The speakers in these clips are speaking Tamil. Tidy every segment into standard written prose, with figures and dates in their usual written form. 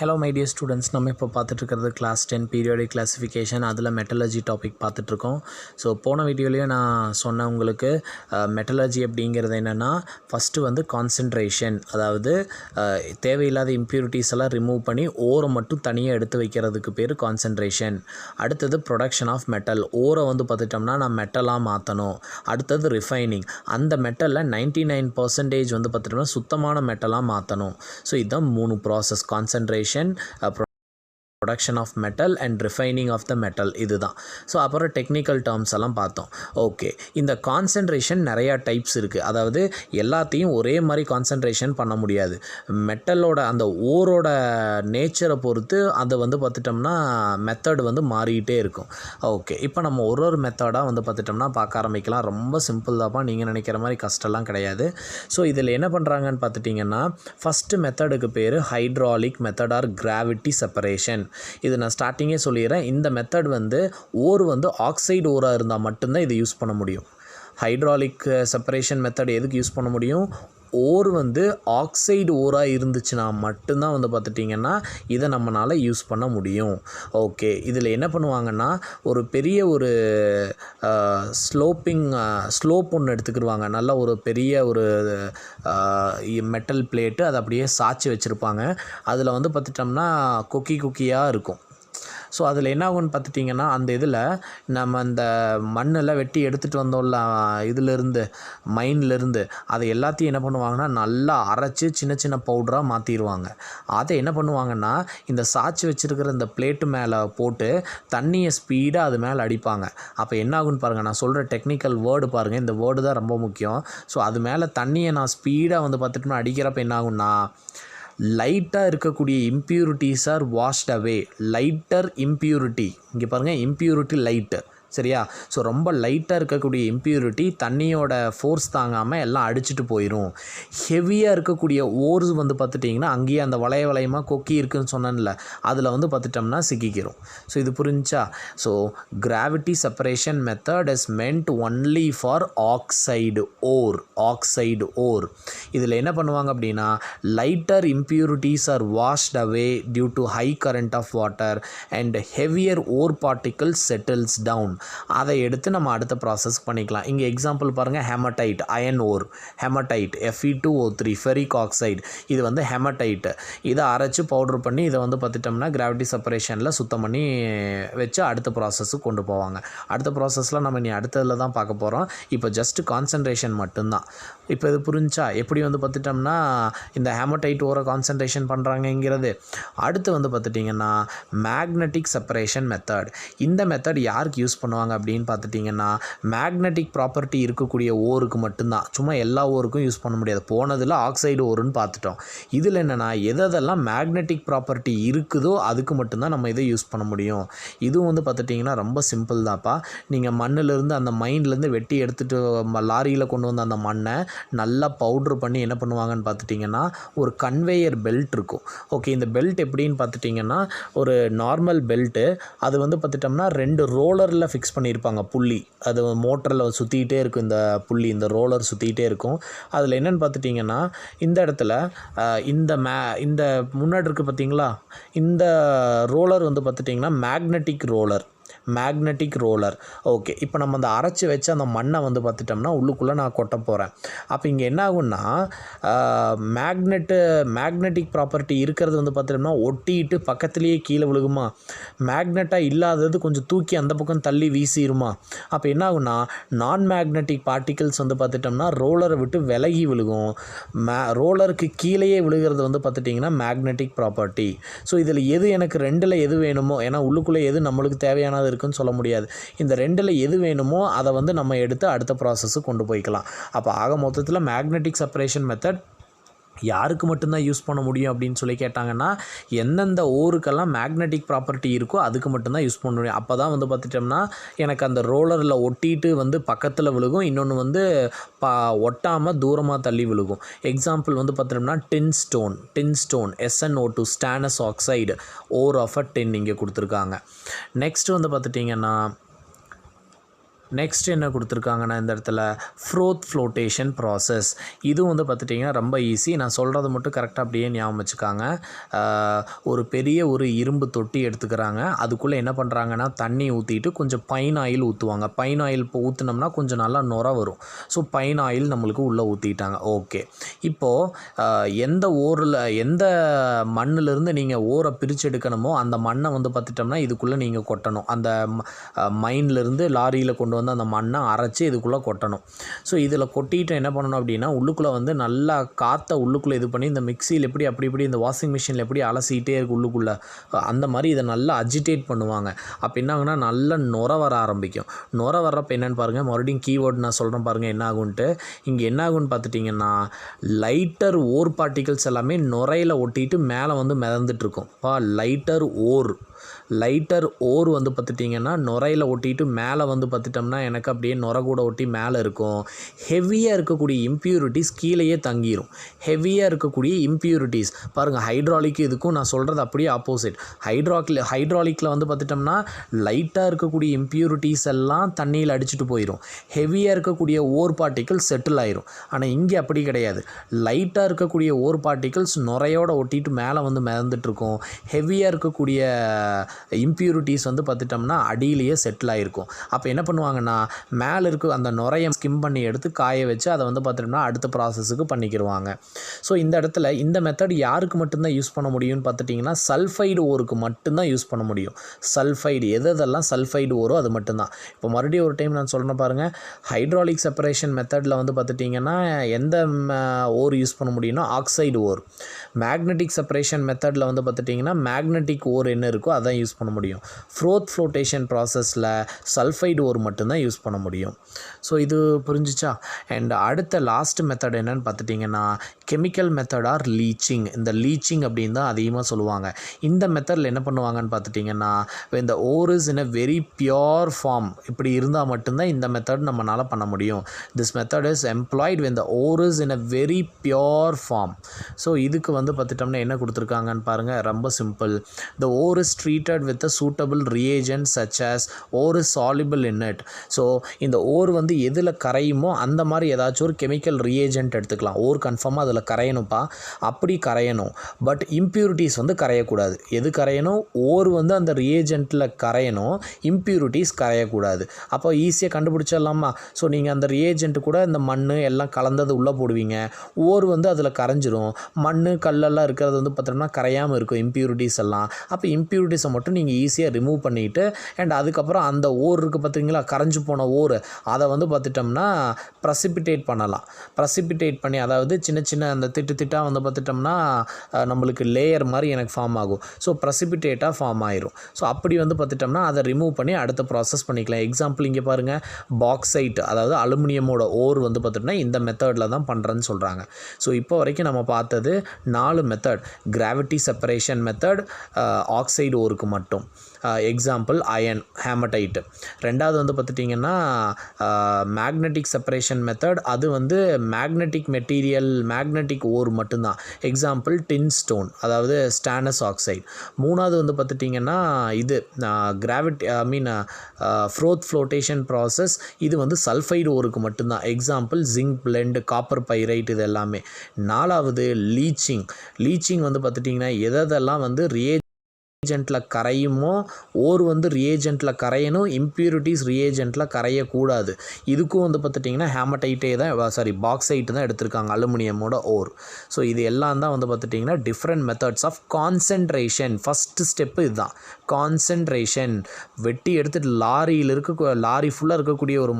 Hello my dear students, நம்ம இப்போ பார்த்துட்டு இருக்கிறது கிளாஸ் 10 பீரியாடிக் கிளாசிஃபிகேஷன். அதில் மெட்டலர்ஜி டாபிக் பார்த்துட்ருக்கோம். ஸோ போன வீடியோலேயே நான் சொன்ன உங்களுக்கு மெட்டலர்ஜி அப்படிங்கிறது என்னென்னா, ஃபஸ்ட்டு வந்து கான்சன்ட்ரேஷன், அதாவது தேவையில்லாத இம்ப்யூரிட்டிஸ் எல்லாம் ரிமூவ் பண்ணி ஓரை மட்டும் தனியாக எடுத்து வைக்கிறதுக்கு பேர் கான்சன்ட்ரேஷன். அடுத்தது ப்ரொடக்ஷன் ஆஃப் மெட்டல், ஓரை வந்து பார்த்துட்டோம்னா நான் மெட்டலாக மாற்றணும். அடுத்தது ரிஃபைனிங், அந்த மெட்டலில் 99% வந்து பார்த்துட்டோம்னா சுத்தமான மெட்டலாக மாற்றணும். ஸோ இதுதான் 3 process: concentration, production of metal and refining of the metal. இதுதான். ஸோ அப்புறம் டெக்னிக்கல் டேர்ம்ஸ் எல்லாம் பார்த்தோம். ஓகே, இந்த கான்சன்ட்ரேஷன் நிறையா டைப்ஸ் இருக்குது. அதாவது எல்லாத்தையும் ஒரே மாதிரி கான்சன்ட்ரேஷன் பண்ண முடியாது. மெட்டலோட அந்த ஓரோட நேச்சரை பொறுத்து அதை வந்து பார்த்துட்டோம்னா மெத்தட் வந்து மாறிக்கிட்டே இருக்கும். ஓகே, இப்போ நம்ம ஒரு மெத்தடாக வந்து பார்த்துட்டோம்னா பார்க்க ஆரம்பிக்கலாம். ரொம்ப சிம்பிள் தான்ப்பா, நீங்கள் நினைக்கிற மாதிரி கஷ்டம்லாம் கிடையாது. ஸோ இதில் என்ன பண்ணுறாங்கன்னு பார்த்துட்டிங்கன்னா, ஃபஸ்ட்டு மெத்தடுக்கு பேர் hydraulic method R gravity separation. இது நான் ஸ்டார்டிங்கே சொல்லிடுறேன். இந்த மெத்தட் வந்து ஓர் வந்து ஆக்சைடு ஓராக இருந்தால் மட்டும்தான் இதை யூஸ் பண்ண முடியும். ஹைட்ராலிக் செப்பரேஷன் மெத்தட் எதுக்கு யூஸ் பண்ண முடியும்? ஓர் வந்து ஆக்சைடு ஓராக இருந்துச்சுன்னா மட்டும்தான் வந்து பார்த்துட்டிங்கன்னா இதை நம்மளால் யூஸ் பண்ண முடியும். ஓகே, இதில் என்ன பண்ணுவாங்கன்னா, ஒரு பெரிய ஒரு ஸ்லோப் ஒன்று எடுத்துக்கிடுவாங்க. நல்ல ஒரு பெரிய ஒரு மெட்டல் பிளேட்டு, அதை அப்படியே சாய்ச்சி வச்சுருப்பாங்க. அதில் வந்து பார்த்துட்டோம்னா குக்கியாக இருக்கும். ஸோ அதில் என்ன ஆகும்னு பார்த்துட்டிங்கன்னா, அந்த இதில் நம்ம அந்த மண்ணெல்லாம் வெட்டி எடுத்துகிட்டு வந்தோம்ல இதிலேருந்து மைன்லேருந்து, அதை எல்லாத்தையும் என்ன பண்ணுவாங்கன்னா நல்லா அரைச்சி சின்ன சின்ன பவுடராக மாற்றிடுவாங்க. அதை என்ன பண்ணுவாங்கன்னா இந்த சாய்ச்சி வச்சுருக்கிற இந்த பிளேட்டு மேலே போட்டு தண்ணியை ஸ்பீடாக அது மேலே அடிப்பாங்க. அப்போ என்ன ஆகுன்னு பாருங்கள், நான் சொல்கிற டெக்னிக்கல் வேர்டு பாருங்கள், இந்த வேர்டு தான் ரொம்ப முக்கியம். ஸோ அது மேலே தண்ணியை நான் ஸ்பீடாக வந்து பார்த்துட்டோம்னா அடிக்கிறப்ப என்ன ஆகுன்னா, லைட்டாக இருக்கக்கூடிய impurities are washed away. Lighter impurity, இங்கே பாருங்கள், இம்ப்யூரிட்டி லைட்டு, சரியா? ஸோ ரொம்ப லைட்டாக இருக்கக்கூடிய இம்ப்யூரிட்டி தண்ணியோட ஃபோர்ஸ் தாங்காமல் எல்லாம் அடிச்சுட்டு போயிடும். ஹெவியாக இருக்கக்கூடிய ஓர்ஸ் வந்து பார்த்துட்டிங்கன்னா அங்கேயே அந்த வளையமாக கொக்கி இருக்குதுன்னு சொன்னேன்ல, அதில் வந்து பார்த்துட்டோம்னா சிக்கிக்கிறோம். ஸோ இது புரிஞ்சா? So gravity separation method is meant only for oxide ore. இதில் என்ன பண்ணுவாங்க அப்படின்னா, lighter impurities are washed away due to high current of water and heavier ore particles settles down. அதை எடுத்து நம்ம அடுத்த ப்ராசஸ் பண்ணிக்கலாம். இங்கே எக்ஸாம்பிள் பாருங்கள், haematite, iron ore, haematite Fe2O3 ferric oxide, இது வந்து ஹெமடைட்டு. இதை அரைச்சி பவுட்ரு பண்ணி இதை வந்து பார்த்துட்டோம்னா கிராவிட்டி செப்பரேஷனில் சுத்தம் பண்ணி வச்சு அடுத்த ப்ராசஸுக்கு கொண்டு போவாங்க. அடுத்த ப்ராசஸில் நம்ம இனி அடுத்ததில் தான் பார்க்க போகிறோம். இப்போ ஜஸ்ட்டு கான்சன்ட்ரேஷன் மட்டும்தான். இப்போ இது புரிஞ்சா எப்படி வந்து பார்த்துட்டோம்னா இந்த ஹெமடைட் ஓரை கான்சன்ட்ரேஷன் பண்ணுறாங்கங்கிறது. அடுத்து வந்து பார்த்துட்டிங்கன்னா மேக்னெட்டிக் செப்பரேஷன் மெத்தட். இந்த மெத்தட் யாருக்கு யூஸ் பண்ணுவாங்க அப்படின்னு பார்த்துட்டிங்கன்னா, மேக்னெட்டிக் ப்ராப்பர்ட்டி இருக்கக்கூடிய ஓருக்கு மட்டும்தான். சும்மா எல்லா ஓருக்கும் யூஸ் பண்ண முடியாது. போனதில் ஆக்சைடு ஓருன்னு பார்த்துட்டோம். இதில் என்னென்னா, எதெல்லாம் மேக்னெட்டிக் ப்ராப்பர்ட்டி இருக்குதோ அதுக்கு மட்டும்தான் நம்ம இதை யூஸ் பண்ண முடியும். இதுவும் வந்து பார்த்துட்டிங்கன்னா ரொம்ப சிம்பிள் தான்ப்பா. நீங்கள் மண்ணிலேருந்து அந்த மைண்ட்லேருந்து வெட்டி எடுத்துகிட்டு லாரியில் கொண்டு வந்த அந்த மண்ணை நல்லா பவுட்ரு பண்ணி என்ன பண்ணுவாங்கன்னு பார்த்துட்டிங்கன்னா, ஒரு கன்வேயர் பெல்ட் இருக்கும். ஓகே, இந்த பெல்ட் எப்படின்னு பார்த்துட்டிங்கன்னா, ஒரு நார்மல் பெல்ட்டு, அது வந்து பார்த்துட்டோம்னா 2 ரோலரில் ஃபிக்ஸ் பண்ணியிருப்பாங்க. புள்ளி, அது மோட்டரில் சுற்றிக்கிட்டே இருக்கும். இந்த புள்ளி, இந்த ரோலர் சுற்றிக்கிட்டே இருக்கும். அதில் என்னென்னு பார்த்துட்டிங்கன்னா, இந்த இடத்துல இந்த முன்னாடி இருக்குது பார்த்தீங்களா, இந்த ரோலர் வந்து பார்த்துட்டிங்கன்னா மேக்னெட்டிக் ரோலர். ஓகே, இப்போ நம்ம அந்த அரைச்சி வச்சு அந்த மண்ணை வந்து பார்த்துட்டோம்னா உள்ளுக்குள்ளே நான் கொட்ட போகிறேன். அப்போ இங்கே என்ன ஆகுன்னா, மேக்னெட்டிக் ப்ராப்பர்ட்டி இருக்கிறது வந்து பார்த்துட்டோம்னா ஒட்டிட்டு பக்கத்துலேயே கீழே விழுகுமா, மேக்னெட்டாக இல்லாதது கொஞ்சம் தூக்கி அந்த பக்கம் தள்ளி வீசிடுமா. அப்போ என்ன ஆகுன்னா, நான் மேக்னெட்டிக் பார்ட்டிகல்ஸ் வந்து பார்த்துட்டோம்னா ரோலரை விட்டு விலகி விழுகும். ரோலருக்கு கீழேயே விழுகிறது வந்து பார்த்துட்டிங்கன்னா மேக்னெட்டிக் ப்ராப்பர்ட்டி. ஸோ இதில் எது எனக்கு 2ல் எது வேணுமோ, ஏன்னா உள்ளுக்குள்ளே எது நம்மளுக்கு தேவையானது இருக்குன்னு சொல்ல முடியாது. இந்த 2ல் எது வேணுமோ அதை வந்து நம்ம எடுத்து அடுத்த ப்ராசஸுக்கு கொண்டு போய்க்கலாம். அப்போ ஆக மொத்தத்தில் மேக்னெட்டிக் செப்பரேஷன் மெத்தட் யாருக்கு மட்டும்தான் யூஸ் பண்ண முடியும் அப்படின்னு சொல்லி கேட்டாங்கன்னா, எந்தெந்த ஓருக்கெல்லாம் மேக்னெட்டிக் ப்ராப்பர்ட்டி இருக்கோ அதுக்கு மட்டும்தான் யூஸ் பண்ண முடியும். அப்போ தான் வந்து பார்த்துட்டோம்னா எனக்கு அந்த ரோலரில் ஒட்டிட்டு வந்து பக்கத்தில் விழுகும், இன்னொன்று வந்து ஒட்டாமல் தூரமாக தள்ளி விழுகும். எக்ஸாம்பிள் வந்து பார்த்துட்டோம்னா tin stone SnO2 stannous oxide ore of a tin இங்கே கொடுத்துருக்காங்க. நெக்ஸ்ட் வந்து பார்த்துட்டிங்கன்னா நெக்ஸ்ட் என்ன கொடுத்துருக்காங்கன்னா இந்த இடத்துல ஃப்ரோத் ஃப்ளோட்டேஷன் ப்ராசஸ். இதுவும் வந்து பார்த்துட்டிங்கன்னா ரொம்ப ஈஸி. நான் சொல்கிறது மட்டும் கரெக்டாக அப்படியே ஞாபகம் வச்சுக்காங்க. ஒரு பெரிய ஒரு இரும்பு தொட்டி எடுத்துக்கிறாங்க. அதுக்குள்ளே என்ன பண்ணுறாங்கன்னா தண்ணி ஊற்றிட்டு கொஞ்சம் பைன் ஆயில் ஊற்றுவாங்க. பைன் ஆயில் இப்போ ஊற்றினோம்னா கொஞ்சம் நல்லா நுர வரும். ஸோ பைன் ஆயில் நம்மளுக்கு உள்ளே ஊற்றிட்டாங்க. ஓகே, இப்போது எந்த ஓரில் எந்த மண்ணிலிருந்து நீங்கள் ஓரை பிரித்து எடுக்கணுமோ அந்த மண்ணை வந்து பார்த்துட்டோம்னா இதுக்குள்ளே நீங்கள் கொட்டணும். அந்த மைன்லேருந்து லாரியில் கொண்டு வந்து அந்த மண்ணை அரைச்சி இதுக்குள்ளே கொட்டணும். ஸோ இதில் கொட்டிட்டு என்ன பண்ணணும் அப்படின்னா உள்ளுக்குள்ளே வந்து நல்லா காற்றை உள்ளுக்குள்ளே இது பண்ணி இந்த மிக்சியில் எப்படி அப்படி இப்படி இந்த வாஷிங் மிஷினில் எப்படி அலசிக்கிட்டே இருக்குது உள்ளுக்குள்ளே அந்த மாதிரி இதை நல்லா அஜிடேட் பண்ணுவாங்க. அப்போ என்ன ஆகுனா நல்ல நுர வர ஆரம்பிக்கும். நுர வர்றப்போ என்னென்னு பாருங்கள், மறுபடியும் கீவேர்டு நான் சொல்கிறேன் பாருங்கள் என்ன ஆகுன்ட்டு. இங்கே என்ன ஆகுன்னு பார்த்துட்டிங்கன்னா லைட்டர் ஓர் பார்ட்டிகல்ஸ் எல்லாமே நுரையில் ஒட்டிட்டு மேலே வந்து மிதந்துட்டுருக்கும். லைட்டர் ஓர் வந்து பார்த்துட்டிங்கன்னா நுரையில் ஒட்டிட்டு மேலே வந்து பார்த்துட்டோம்னா எனக்கு அப்படியே நுர கூட ஒட்டி மேலே இருக்கும். ஹெவியாக இருக்கக்கூடிய இம்ப்யூரிட்டிஸ் கீழேயே தங்கிடும். ஹெவியாக இருக்கக்கூடிய இம்ப்யூரிட்டிஸ் பாருங்கள், ஹைட்ராலிக்கு இதுக்கும் நான் சொல்கிறது அப்படியே ஆப்போசிட். ஹைட்ராலிக்கில் வந்து பார்த்துட்டோம்னா லைட்டாக இருக்கக்கூடிய இம்ப்யூரிட்டிஸ் எல்லாம் தண்ணியில் அடிச்சுட்டு போயிடும். ஹெவியாக இருக்கக்கூடிய ஓர் பார்ட்டிகல்ஸ் செட்டில் ஆயிரும். ஆனால் இங்கே அப்படி கிடையாது. லைட்டாக இருக்கக்கூடிய ஓர் பார்ட்டிகல்ஸ் நுரையோடு ஒட்டிட்டு மேலே வந்து மிதந்துட்டுருக்கும். ஹெவியாக இருக்கக்கூடிய இம்ப்யூரிட்டிஸ் வந்து பார்த்துட்டோம்னா அடியிலேயே செட்டில் ஆகிருக்கும். அப்போ என்ன பண்ணுவாங்கன்னா மேலே இருக்க அந்த நுரையை ஸ்கிம் பண்ணி எடுத்து காய வச்சு அதை வந்து பார்த்துட்டோம்னா அடுத்த ப்ராசஸுக்கு பண்ணிக்கிடுவாங்க. ஸோ இந்த இடத்துல இந்த மெத்தட் யாருக்கு மட்டும்தான் யூஸ் பண்ண முடியும்னு பார்த்துட்டிங்கன்னா சல்ஃபைடு ஓருக்கு மட்டும்தான் யூஸ் பண்ண முடியும். சல்ஃபைடு எதெல்லாம் சல்ஃபைடு ஓரோ அது மட்டும்தான். இப்போ மறுபடியும் ஒரு டைம் நான் சொல்கிறேன் பாருங்கள், ஹைட்ராலிக் செப்பரேஷன் மெத்தடில் வந்து பார்த்துட்டிங்கன்னா எந்த ஓர் யூஸ் பண்ண முடியும்னா ஆக்சைடு ஓர். மேக்னெட்டிக் செப்பரேஷன் மெத்தடில் வந்து பார்த்துட்டிங்கன்னா மேக்னெட்டிக் ஓர் என்ன இருக்கோ அதான் யூஸ் பண்ண முடியும். ஃப்ரோத் ஃப்ளோட்டேஷன் ப்ராசஸில் சல்ஃபைடு ஓர் மட்டும்தான் யூஸ் பண்ண முடியும். ஸோ இது புரிஞ்சிச்சா? அண்ட் அடுத்த லாஸ்ட் மெத்தட் என்னன்னு பார்த்துட்டிங்கன்னா கெமிக்கல் மெத்தட் ஆர் லீச்சிங். இந்த லீச்சிங் அப்படின்னு தான் அதிகமாக சொல்லுவாங்க. இந்த மெத்தடில் என்ன பண்ணுவாங்கன்னு பார்த்துட்டிங்கன்னா இந்த ore is in a very pure form இப்படி இருந்தால் மட்டும்தான் இந்த மெத்தட் நம்மளால் பண்ண முடியும். This method is employed when the ore is in a very pure form. So இதுக்கு வந்து பார்த்துட்டோம்னா என்ன கொடுத்துருக்காங்கன்னு பாருங்கள், ரொம்ப simple. the ore is treated with a suitable reagent such as ore is soluble in it. So இந்த ஓர் வந்து எதில் கரையுமோ அந்த மாதிரி ஏதாச்சும் ஒரு கெமிக்கல் ரியேஜென்ட் எடுத்துக்கலாம். ஓர் கன்ஃபார்மாக அதில் கரையணும்ப்பா, அப்படி கரையணும். பட் இம்ப்யூரிட்டிஸ் வந்து கரையக்கூடாது. எது கரையணும்? ஓர் வந்து அந்த ரியேஜென்ட்டில் கரையணும், இம்ப்யூரிட்டிஸ் கரையக்கூடாது. அப்போ ஈஸியாக கண்டுபிடிச்சிடலாமா? ஸோ நீங்கள் அந்த ரியேஜென்ட்டு கூட இந்த மண் எல்லாம் கலந்தது உள்ளே போடுவீங்க. ஓர் வந்து அதில் கரைஞ்சிரும். மண் கல்லெல்லாம் இருக்கிறது வந்து பார்த்தோம்னா கரையாமல் இருக்கும் இம்ப்யூரிட்டிஸ் எல்லாம். அப்போ இம்ப்யூரிட்டிஸை மட்டும் நீங்கள் ஈஸியாக ரிமூவ் பண்ணிவிட்டு அண்ட் அதுக்கப்புறம் அந்த ஓர் இருக்குது பார்த்தீங்களா, கரைஞ்சி போன ஓர், அதை வந்து பார்த்துட்டோம்னா ப்ரெசிபிட்டேட் பண்ணலாம். ப்ரெசிபிட்டேட் பண்ணி அதாவது சின்ன சின்ன அந்த திட்டாக வந்து பார்த்துட்டோம்னா நம்மளுக்கு லேயர் மாதிரி எனக்கு ஃபார்ம் ஆகும். ஸோ ப்ரெசிபிட்டேட்டாக ஃபார்ம் ஆயிரும். ஸோ அப்படி வந்து பார்த்துட்டோம்னா அதை ரிமூவ் பண்ணி அடுத்த ப்ராசஸ் பண்ணிக்கலாம். எக்ஸாம்பிள் இங்கே பாருங்கள், பாக்சைட் அதாவது அலுமினியமோட ஓர் வந்து பார்த்துட்டோம்னா இந்த மெத்தடில் தான் பண்ணுறேன்னு சொல்கிறாங்க. ஸோ இப்போ வரைக்கும் நம்ம பார்த்தது 4 method. Gravity separation method oxide ஓருக்கு மட்டும். Example iron, haematite. ரெண்டாவது வந்து பார்த்துட்டிங்கன்னா மேக்னெட்டிக் செப்பரேஷன் மெத்தட், அது வந்து மேக்னெட்டிக் மெட்டீரியல் மேக்னெட்டிக் ஓர் மட்டும்தான். எக்ஸாம்பிள் டின் ஸ்டோன் அதாவது ஸ்டானஸ் ஆக்சைடு. மூணாவது வந்து பார்த்துட்டிங்கன்னா இது ஃப்ரோத் ஃப்ளோட்டேஷன் ப்ராசஸ், இது வந்து சல்ஃபைடு ஓருக்கு மட்டும்தான். Example zinc blend, copper pyrite, இது எல்லாமே. நாலாவது லீச்சிங் வந்து பார்த்துட்டிங்கன்னா எதெல்லாம் வந்து ரியேஜென்ட்டில் கரையுமோ ஓர் வந்து ரியேஜென்ட்டில் கரையணும், இம்ப்யூரிட்டிஸ் ரியேஜென்ட்டில் கரையக்கூடாது. இதுக்கும் வந்து பார்த்துட்டிங்கன்னா ஹேமடைட்டே தான் பாக்சைட்டு தான் எடுத்திருக்காங்க அலுமினியமோட ஓர். ஸோ இது எல்லாம் தான் வந்து பார்த்துட்டிங்கன்னா different methods of concentration. First step இதுதான், கான்சென்ட்ரேஷன். வெட்டி எடுத்துகிட்டு லாரி ஃபுல்லாக இருக்கக்கூடிய ஒரு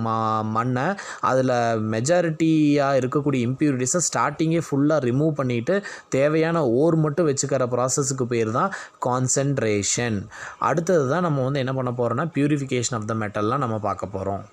மண்ணை அதில் மெஜாரிட்டியாக இருக்கக்கூடிய இம்ப்யூரிட்டிஸை ஸ்டார்டிங்கே ஃபுல்லாக ரிமூவ் பண்ணிவிட்டு தேவையான ஓர் மட்டும் வச்சுக்கிற ப்ராசஸுக்கு பேர் தான் கான்சென்ட்ரேஷன். அடுத்தது தான் நம்ம வந்து என்ன பண்ண போகிறோம்னா பியூரிஃபிகேஷன் ஆஃப் த மெட்டல்லாம் நம்ம பார்க்க போகிறோம்.